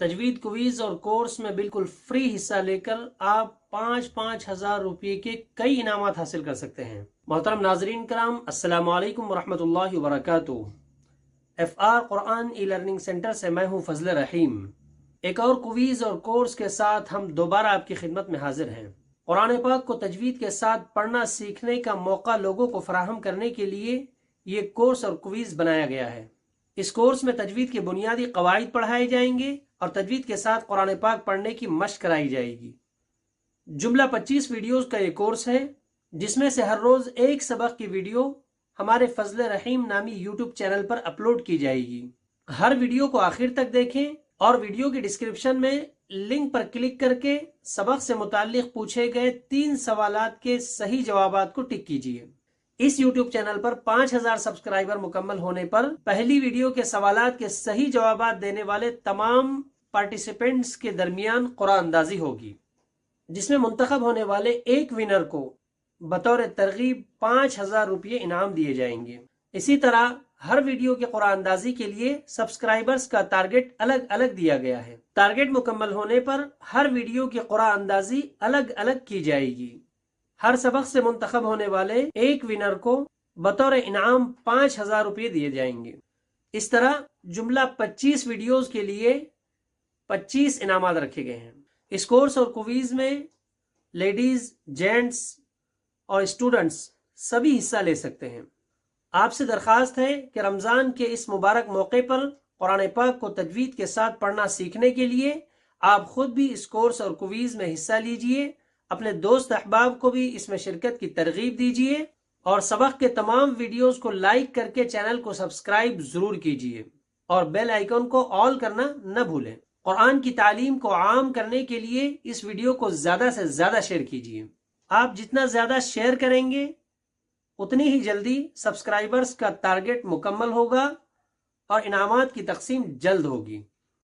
تجوید quiz اور course میں بالکل فری حصہ لے کر آپ 5,000 روپے کے کئی انعامات حاصل کر سکتے ہیں۔ محترم ناظرین کرام، السلام علیکم ورحمۃ اللہ وبرکاتہ۔ F R Quran e learning centre سے میں ہوں فضل رحیم۔ ایک اور کویز اور کورس کے ساتھ ہم دوبارہ آپ کی خدمت میں حاضر ہیں۔ قرآن پاک کو تجوید کے ساتھ پڑھنا سیکھنے کا موقع لوگوں کو فراہم کرنے کے لیے یہ کورس اور کویز بنایا گیا ہے۔ اس کورس میں تجوید کے بنیادی قواعد پڑھائے جائیں گے اور تجوید کے ساتھ قرآن پاک پڑھنے کی مشق کرائی جائے گی۔ جملہ 25 ویڈیوز کا یہ کورس ہے، جس میں سے ہر روز ایک سبق کی ویڈیو ہمارے فضل رحیم نامی یوٹیوب چینل پر اپلوڈ کی جائے گی۔ ہر ویڈیو کو آخر تک دیکھیں اور ویڈیو کی ڈسکرپشن میں لنک پر کلک کر کے سبق سے متعلق پوچھے گئے 3 سوالات کے صحیح جوابات کو ٹک کیجیے۔ اس یوٹیوب چینل پر 5,000 سبسکرائبر مکمل ہونے پر پہلی ویڈیو کے سوالات کے صحیح جوابات دینے والے تمام پارٹیسپینٹس کے درمیان قرآن اندازی ہوگی، جس میں منتخب ہونے والے ایک ونر کو بطور ترغیب 5,000 روپے انعام دیے جائیں گے۔ اسی طرح ہر ویڈیو کے قرآن اندازی کے لیے سبسکرائبرز کا ٹارگٹ الگ الگ دیا گیا ہے۔ ٹارگٹ مکمل ہونے پر ہر ویڈیو کی قرآن اندازی الگ الگ کی جائے گی۔ ہر سبق سے منتخب ہونے والے ایک ونر کو بطور انعام 5,000 روپے دیے جائیں گے۔ اس طرح جملہ 25 ویڈیوز کے لیے 25 انعامات رکھے گئے ہیں۔ اس کورس اور کویز میں لیڈیز، جینٹس اور اسٹوڈنٹس سبھی حصہ لے سکتے ہیں۔ آپ سے درخواست ہے کہ رمضان کے اس مبارک موقع پر قرآن پاک کو تجوید کے ساتھ پڑھنا سیکھنے کے لیے آپ خود بھی اس کورس اور کویز میں حصہ لیجئے، اپنے دوست احباب کو بھی اس میں شرکت کی ترغیب دیجئے اور سبق کے تمام ویڈیوز کو لائک کر کے چینل کو سبسکرائب ضرور کیجئے اور بیل آئیکن کو آل کرنا نہ بھولیں۔ قرآن کی تعلیم کو عام کرنے کے لیے اس ویڈیو کو زیادہ سے زیادہ شیئر کیجئے۔ آپ جتنا زیادہ شیئر کریں گے اتنی ہی جلدی سبسکرائبرز کا ٹارگٹ مکمل ہوگا اور انعامات کی تقسیم جلد ہوگی۔